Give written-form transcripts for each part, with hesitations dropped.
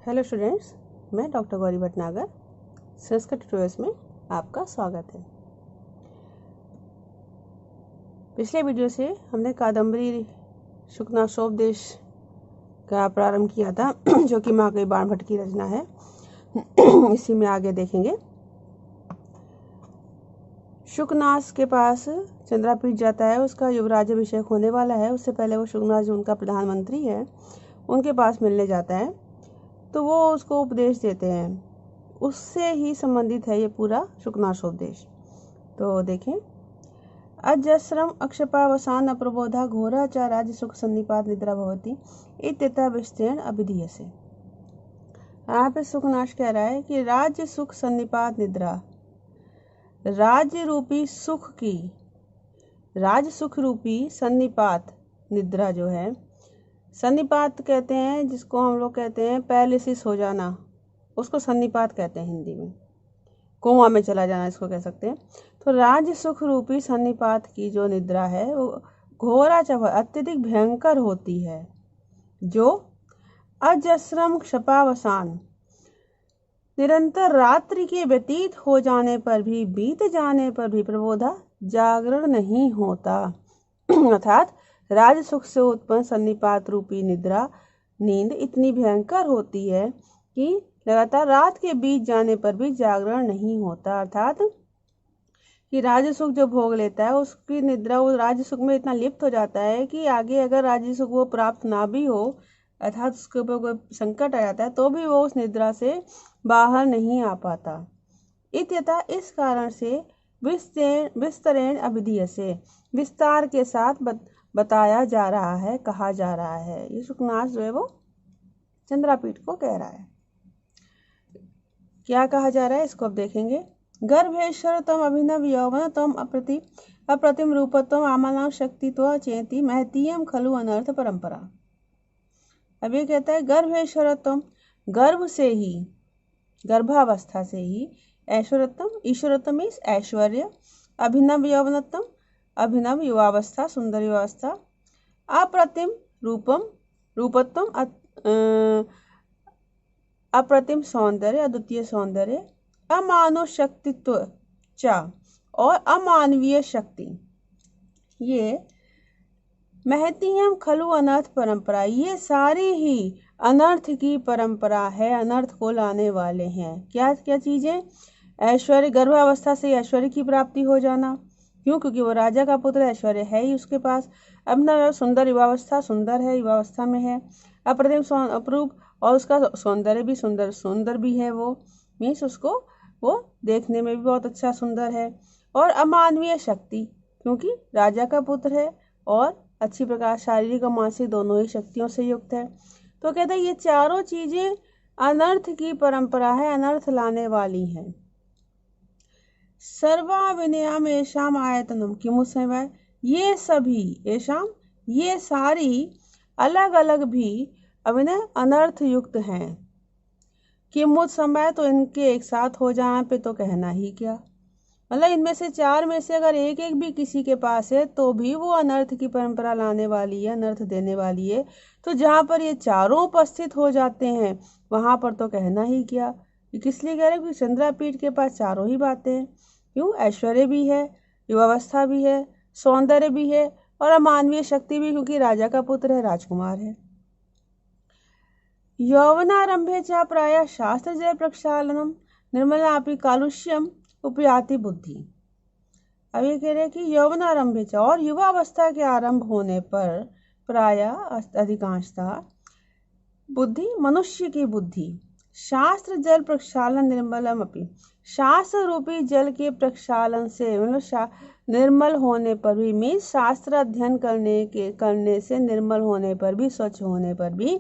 Hello students, मैं doctor Gauri Bhatnagar. Sanskrit tutorials में आपका स्वागत है। पिछले वीडियो से हमने कादम्बरी शुकनाशोपदेश का प्रारंभ किया था जो कि महाकवि बाण भट्ट की रचना है। इसी में आगे देखेंगे। शुकनाश के पास चंद्रापीठ जाता है, उसका युवराज अभिषेक होने वाला है। उससे पहले वो शुकनाश जो उनका प्रधानमंत्री है उनके पास मिलने जाता है, तो वो उसको उपदेश देते हैं। उससे ही संबंधित है ये पूरा शुकनाशोपदेश। तो देखें, अजस्रम अक्षपावसान अप्रबोधा घोरा च राज्य सुख सन्निपात निद्रा भवती इत्यतः विस्तृण अभिधीयसे। यहाँ पे शुकनाश कह रहा है कि राज्य सुख सन्निपात निद्रा, राज्य रूपी सुख की, राज सुख रूपी सन्निपात निद्रा जो है, सन्निपात कहते हैं जिसको हम लोग कहते हैं पैरालिसिस हो जाना, उसको सन्निपात कहते हैं हिंदी में। कोमा में चला जाना इसको कह सकते हैं। तो राज्य सुख रूपी सन्निपात की जो निद्रा है वो घोरा चवा अत्यधिक भयंकर होती है, जो अजस्रम क्षपावसान निरंतर रात्रि के व्यतीत हो जाने पर भी, बीत जाने पर भी प्रबोधा जागरण नहीं होता। अर्थात राज सुख से उत्पन्न सन्निपात रूपी निद्रा नींद इतनी भयंकर होती है कि लगातार रात के बीत जाने पर भी जागरण नहीं होता। अर्थात कि राज सुख जो भोग लेता है उसकी निद्रा वो राज सुख में इतना लिप्त हो जाता है कि आगे अगर राज सुख वो प्राप्त ना भी हो, अर्थात उसके ऊपर कोई संकट आ जाता है, तो भी वो उस निद्रा से बाहर नहीं आ पाता। इत्यतः इस कारण से विस्तरेण अभिधीय से विस्तार के साथ बताया जा रहा है, कहा जा रहा है। ये शुकनाश जो है वो चंद्रापीठ को कह रहा है। क्या कहा जा रहा है इसको अब देखेंगे। गर्भेश्वर तम अभिनव यौवन तम अप्रतिम रूपत्वम आमानाम शक्तित्व चेती महतीयम खलु अनर्थ परंपरा। अब ये कहता है गर्भेश्वरत्वम, गर्भ से ही, गर्भावस्था से ही, ऐश्वर्यत्वम, ईश्वरत्वम इस ऐश्वर्य, अभिनव यौवनत्वम, अभिनव युवावस्था, सुंदर युवावस्था, अप्रतिम रूपम, रूपत्वम अप्रतिम सौंदर्य, अद्वितीय सौंदर्य, अमानव शक्तित्व चा और अमानवीय शक्ति, ये महतीयम खलु अनर्थ परंपरा, ये सारी ही अनर्थ की परंपरा है, अनर्थ को लाने वाले हैं। क्या क्या चीजें? ऐश्वर्य, गर्भावस्था से ऐश्वर्य की प्राप्ति हो जाना, क्यों? क्योंकि वो राजा का पुत्र, ऐश्वर्य है ही उसके पास। अभिनव सुंदर युवावस्था, सुंदर है, युवावस्था में है। अप्रतिम अपरूप, और उसका सौंदर्य भी सुंदर भी है, वो मीन्स उसको वो देखने में भी बहुत अच्छा सुंदर है। और अमानवीय शक्ति, क्योंकि राजा का पुत्र है और अच्छी प्रकार शारीरिक और मानसिक दोनों ही शक्तियों से युक्त है। तो कहते हैं ये चारों चीजें अनर्थ की परंपरा है, अनर्थ लाने वाली हैं। सर्वाविनयाम एषाम आयतनम किमुत्समय, ये सभी एषाम, ये सारी अलग अलग भी अविनय अनर्थ युक्त हैं। किमुत्समय, तो इनके एक साथ हो जाने पे तो कहना ही क्या, मतलब इनमें से चार में से अगर एक एक भी किसी के पास है तो भी वो अनर्थ की परंपरा लाने वाली है, अनर्थ देने वाली है। तो जहाँ पर ये चारों उपस्थित हो जाते हैं वहां पर तो कहना ही क्या। किस लिए कह रहे हैं? क्योंकि चंद्रापीठ के पास चारों ही बातें हैं। क्यों? ऐश्वर्य भी है, युवावस्था भी है, सौंदर्य भी है और अमानवीय शक्ति भी, क्योंकि राजा का पुत्र है, राजकुमार है। यौवनारंभे च प्रायः शास्त्र जय प्रक्षालनम निर्मलापि कालुष्यम उपयाति बुद्धि। अब ये कह रहे हैं कि यौवनारंभे च, और युवावस्था के आरंभ होने पर प्रायः अधिकांशतः बुद्धि, मनुष्य की बुद्धि, शास्त्र जल प्रक्षालन निर्मलम अपि, शास्त्र रूपी जल के प्रक्षालन से, मतलब निर्मल होने पर भी, मीन्स शास्त्र अध्ययन करने से निर्मल होने पर भी, स्वच्छ होने पर भी,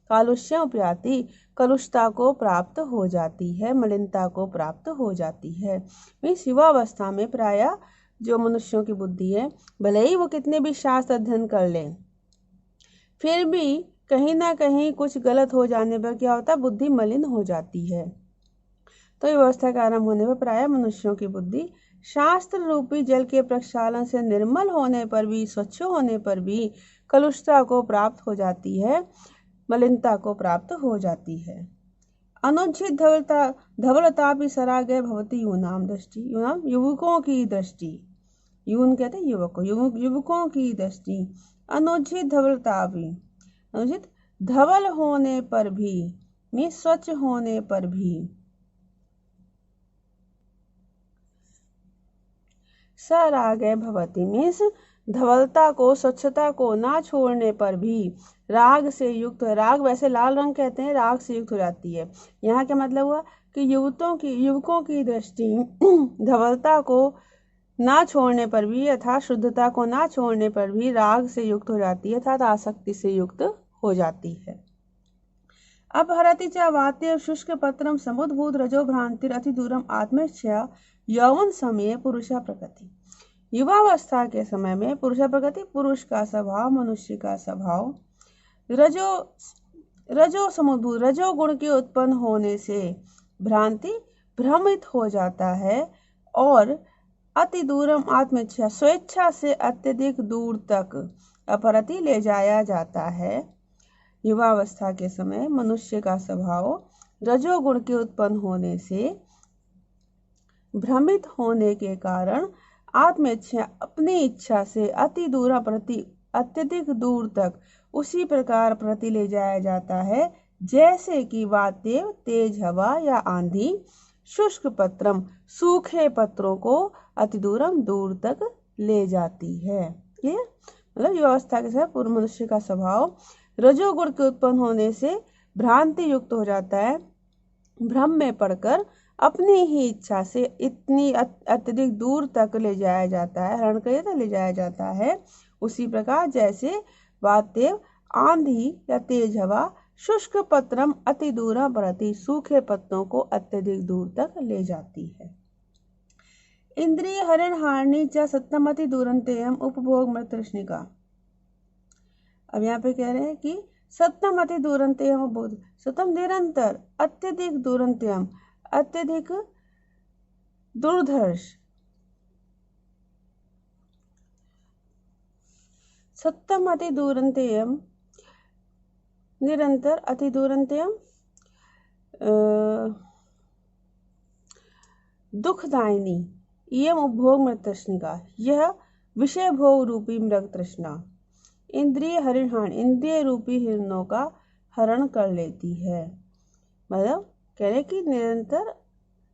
कालुष्य उपयाति, कलुषता को प्राप्त हो जाती है, मलिनता को प्राप्त हो जाती है। मीन्स युवावस्था में प्रायः जो मनुष्यों की बुद्धि है, भले ही वो कितने भी शास्त्र अध्ययन कर लें, फिर भी कहीं ना कहीं कुछ गलत हो जाने पर क्या होता है? बुद्धि मलिन हो जाती है। तो युवावस्था का आरंभ होने पर प्रायः मनुष्यों की बुद्धि शास्त्र रूपी जल के प्रक्षालन से निर्मल होने पर भी, स्वच्छ होने पर भी कलुषता को प्राप्त हो जाती है, मलिनता को प्राप्त हो जाती है। अनुचित धवलता धवलतापि सरागे भवति यूनाम दृष्टि, यूनाम युवकों की दृष्टि, यून कहते हैं युवकों, युवकों की दृष्टि। अनुचित धवलतापि, अनुचित धवल होने पर भी, मीन्स स्वच्छ होने पर भी, सरागे भवति मीन्स धवलता को, स्वच्छता को ना छोड़ने पर भी राग से युक्त, राग वैसे लाल रंग कहते हैं, राग से युक्त हो जाती है। यहाँ क्या मतलब हुआ कि युवकों की दृष्टि धवलता को ना छोड़ने पर भी अर्थात शुद्धता को ना छोड़ने पर भी राग से युक्त हो जाती है अर्थात आसक्ति से युक्त हो जाती है। अपहरति च वात्य शुष्क पत्रम समुद्भूत रजो भ्रांतिर अति दूरम आत्मेच्छया यौवन समय पुरुषा प्रकृति। युवावस्था के समय में पुरुषा प्रकृति, पुरुष का स्वभाव, मनुष्य का स्वभाव रजो समुद्भूत, रजो गुण के उत्पन्न होने से भ्रांति, भ्रमित हो जाता है, और अति दूरम आत्मेच्छा, स्वेच्छा से अत्यधिक दूर तक अपहरति ले जाया जाता है। युवावस्था के समय मनुष्य का स्वभाव रजोगुण के उत्पन्न होने से भ्रमित होने के कारण आत्मेच्छा, अपनी इच्छा से अति दूर प्रति, अत्यधिक दूर तक उसी प्रकार प्रति ले जाया जाता है जैसे कि वातेव, तेज हवा या आंधी, शुष्क पत्रम, सूखे पत्रों को अति दूरम, दूर तक ले जाती है। ये मतलब युवावस्था के साथ पूर्व मनुष्य का स्वभाव रजोगुण के उत्पन्न होने से भ्रांति युक्त हो जाता है, भ्रम में पड़कर अपनी ही इच्छा से इतनी अत्यधिक दूर तक ले जाया जाता है, हरण करिए तो ले जाया जाता है। उसी प्रकार जैसे वातेव, आंधी या तेज हवा, शुष्क पत्रम अति दूरा प्रति, सूखे पत्तों को अत्यधिक दूर तक ले जाती है। इंद्रिय हरण हारणी च सत्यम अति दूरंतेयम उपभोग मृत तृष्णिका। अब यहाँ पे कह रहे हैं कि सत्यम अति दूरंतेयम उपभोग, सत्यम निरंतर, अत्यधिक दूरंतेयम अत्यधिक दुर्धर्ष, सत्यम अति दूरंतेयम निरंतर, अति दूरंतेयम दुखदायिनी, इयम उपभोग मृत तृष्णिका, यह विषय भोग रूपी मृग तृष्णा इंद्रिय हरिण, इंद्रिय रूपी हिरणों का हरण कर लेती है। मतलब कह रहे कि निरंतर,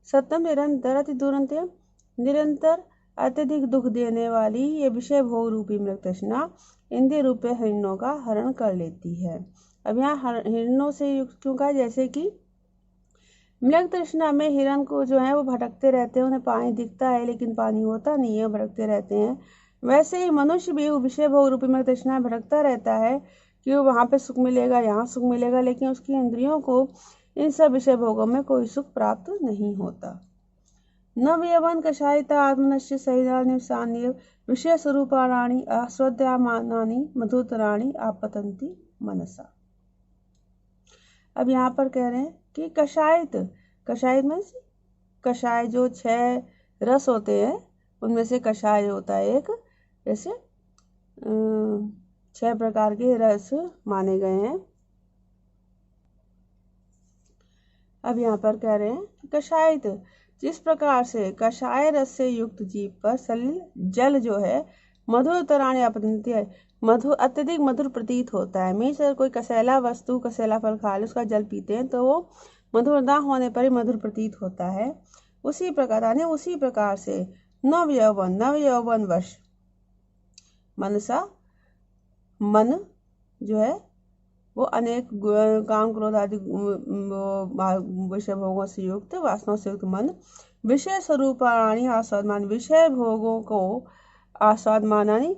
सत्यम निरंतर, अति दूरंतेयम निरंतर, अत्यधिक दुख देने वाली ये विषय भोग रूपी मृग तृष्णा इंद्रिय रूपी हिरणों का हरण कर लेती है। अब यहाँ हिरणों से युक्त क्यों कहा, जैसे कि मृग तृष्णा में हिरण को जो है वो भटकते रहते हैं, उन्हें पानी दिखता है लेकिन पानी होता नहीं है, भटकते रहते हैं। वैसे ही मनुष्य भी विषय भोग रूपी मृग तृष्णा भटकता रहता है कि वो वहाँ पे सुख मिलेगा, यहाँ सुख मिलेगा, लेकिन उसकी इंद्रियों को इन सब विषय भोगों में कोई सुख प्राप्त नहीं होता। नव यवन कषायिता आत्मनश्य सहिता निवसान्य विषय स्वरूपाणी आस्वाद्यमानानि मधुतराणि आपतंती मनसा। अब यहाँ पर कह रहे हैं कि कषायित, कषायित में कषाय जो 6 रस होते हैं उनमें से कषाय होता है एक, जैसे 6 प्रकार के रस माने गए हैं। अब यहाँ पर कह रहे हैं कि कषायित, जिस प्रकार से कषाय रस से युक्त जीव पर सलिल जल जो है मधुर तराणी आपतंती है, मधुर, अत्यधिक मधुर प्रतीत होता है। मीन्स कोई कसैला वस्तु, कसैला फल खा ले, उसका जल पीते हैं तो वो मधुर ना होने पर ही मधुर प्रतीत होता है। उसी प्रकार से नव यौवन वश मनसा, मन जो है वो अनेक काम क्रोध आदि विषय भोगों से युक्त, वासनाओं से युक्त मन विषय स्वरूपाणी आस्वादमान, विषय भोगों को आस्वाद मानानी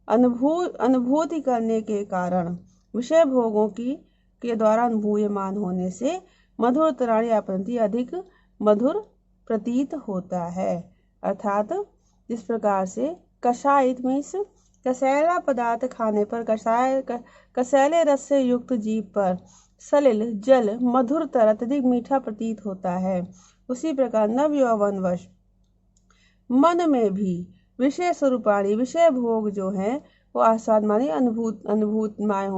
अनुभूति करने के कारण, विषय भोगों के द्वारा अनुभूयमान होने से मधुर तराणी आपतंती कअधिक मधुर प्रतीत होता है। अर्थात जिस प्रकार से कषायित मीन्स कसैला पदार्थ खाने पर, कसैले रस से युक्त जीव पर सलिल जल मधुरतर अत्यधिक मीठा प्रतीत होता है, उसी प्रकार नव यौवन वश मन में भी विषय स्वरूपाणी, विषय भोग जो है वो आस्वाद माने अनुभूयमान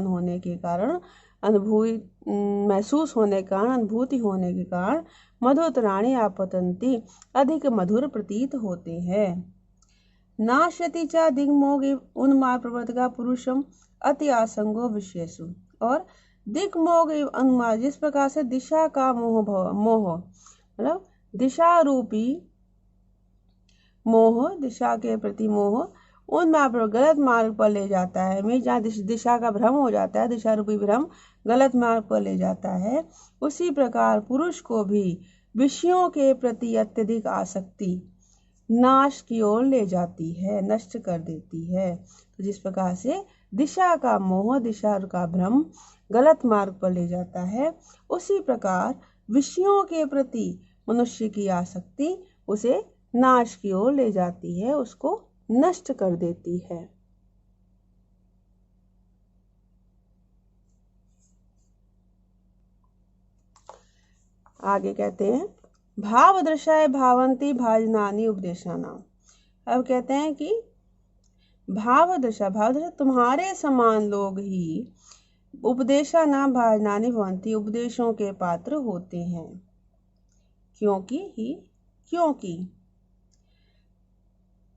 होने के कारण महसूस होने के कारण, अनुभूति होने के कारण मधुतराणि आपतंती अधिक मधुर प्रतीत होते हैं। नाश्यति च दिग्मोग उन्माद प्रवर्तका पुरुषम अति आसंगो विशेषु। और दिग्मोग उन्माद, जिस प्रकार से दिशा का मोह मतलब दिशा रूपी मोह, दिशा के प्रति मोह उन्माद पर गलत मार्ग पर ले जाता है, में जहाँ दिशा का भ्रम हो जाता है, दिशा रूपी भ्रम गलत मार्ग पर ले जाता है, उसी प्रकार पुरुष को भी विषयों के प्रति अत्यधिक आसक्ति नाश की ओर ले जाती है, नष्ट कर देती है। तो जिस प्रकार से दिशा का मोह, दिशा का भ्रम गलत मार्ग पर ले जाता है, उसी प्रकार विषयों के प्रति मनुष्य की आसक्ति उसे नाश की ओर ले जाती है, उसको नष्ट कर देती है। आगे कहते हैं भाव दृशाय भावंती भाजनानी उपदेशानाम। अब कहते हैं कि भाव दशा तुम्हारे समान लोग ही उपदेशानाम भाजनानी भवंती, उपदेशों के पात्र होते हैं। क्योंकि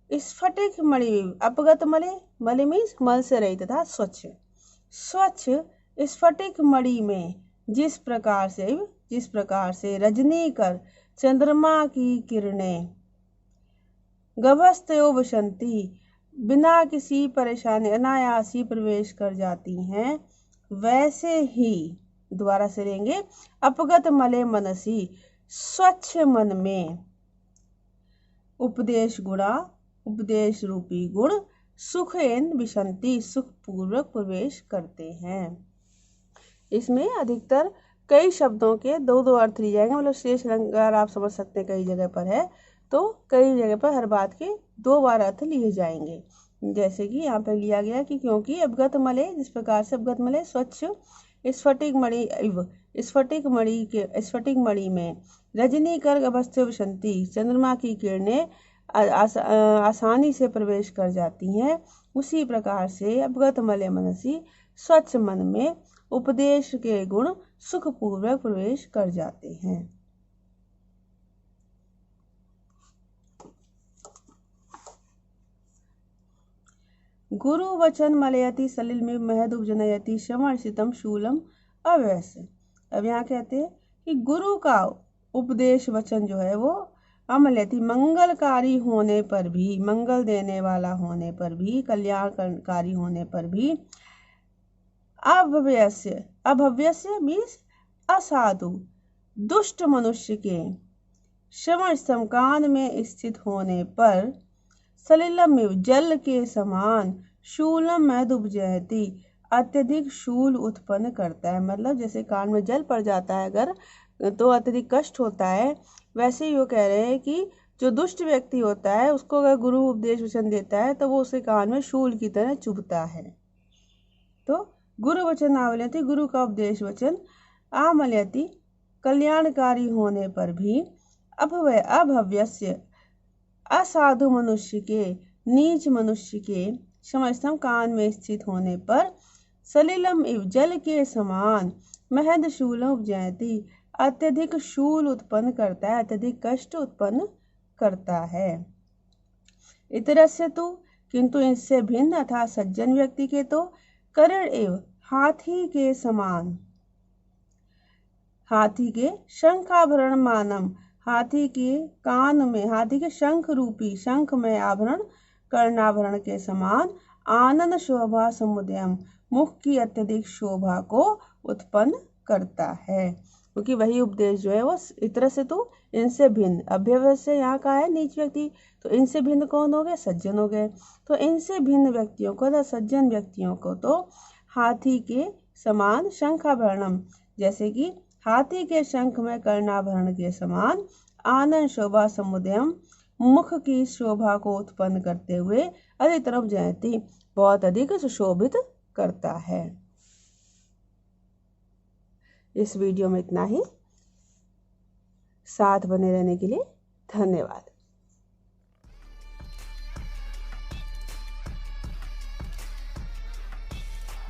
स्फटिक मणि अपगत मले मीन्स मल से रहित तथा स्वच्छ स्फटिक मणि में जिस प्रकार से रजनी कर चंद्रमा की किरणें गभस्तयो वसंती बिना किसी परेशानी अनायास ही प्रवेश कर जाती हैं, वैसे ही दोबारा से लेंगे अपगत मले मनसी, स्वच्छ मन में उपदेश रूपी गुण सुखेन विशंति, सुख पूर्वक प्रवेश करते हैं। इसमें अधिकतर कई शब्दों के दो अर्थ लिए जाएंगे, मतलब शेष अलंकार आप समझ सकते हैं कई जगह पर है, तो कई जगह पर हर बात के 2 बार अर्थ लिए जाएंगे। जैसे कि यहाँ पर लिया गया कि क्योंकि अपगत मले, जिस प्रकार से अपगत मले स्वच्छ स्फटिक मणि में रजनी कर अवस्थ्य विशंति, चंद्रमा की किरणें आसानी से प्रवेश कर जाती हैं, उसी प्रकार से अपगत मले मनसी, स्वच्छ मन में उपदेश के गुण सुखपूर्वक प्रवेश कर जाते हैं। गुरु वचन मलयति सलिल में महद उपजनयति समर्षितम शूलम अवैस्य। अब यहाँ कहते हैं कि गुरु का उपदेश वचन जो है वो अमलयति मंगलकारी होने पर भी, मंगल देने वाला होने पर भी, कल्याणकारी होने पर भी, अभव्यस्य मीन्स असाधु दुष्ट मनुष्य के समर्थम कान में स्थित होने पर, सलिलम जल के समान, शूलम महद उपजयति अत्यधिक शूल उत्पन्न करता है। मतलब जैसे कान में जल पड़ जाता है अगर तो अत्यधिक कष्ट होता है, वैसे ही वो कह रहे हैं कि जो दुष्ट व्यक्ति होता है उसको अगर गुरु उपदेश वचन देता है तो वो उसके कान में शूल की तरह चुभता है। तो गुरु वचन आवलयति, गुरु का उपदेश वचन आमलयति कल्याणकारी होने पर भी, अभव्यस्य असाधु मनुष्य के, नीच मनुष्य के समस्तम कान में स्थित होने पर, सलिलम इव जल के समान, महद शूलम उपजयति अत्यधिक शूल उत्पन्न करता है, अत्यधिक कष्ट उत्पन्न करता है। इतरस्य तो किंतु इससे भिन्न अर्थात सज्जन व्यक्ति के तो करण एव हाथी के समान, हाथी के शंखाभरण मानम, हाथी के कान में, हाथी के शंख रूपी शंख में आभरण कर्णाभरण के समान, आनंद शोभा समुदयम मुख की अत्यधिक शोभा को उत्पन्न करता है। क्योंकि वही उपदेश जो है वो इतर से तो इनसे भिन्न, अभ्यवस्य यहाँ का है नीच व्यक्ति, तो इनसे भिन्न कौन हो गए? सज्जन हो गए। तो इनसे भिन्न व्यक्तियों को, सज्जन व्यक्तियों को तो हाथी के समान शंखाभरणम, जैसे कि हाथी के शंख में कर्णाभरण के समान, आनंद शोभा समुदयम मुख की शोभा को उत्पन्न करते हुए, अधिकतरम जयति बहुत अधिक सुशोभित करता है। इस वीडियो में इतना ही। साथ बने रहने के लिए धन्यवाद।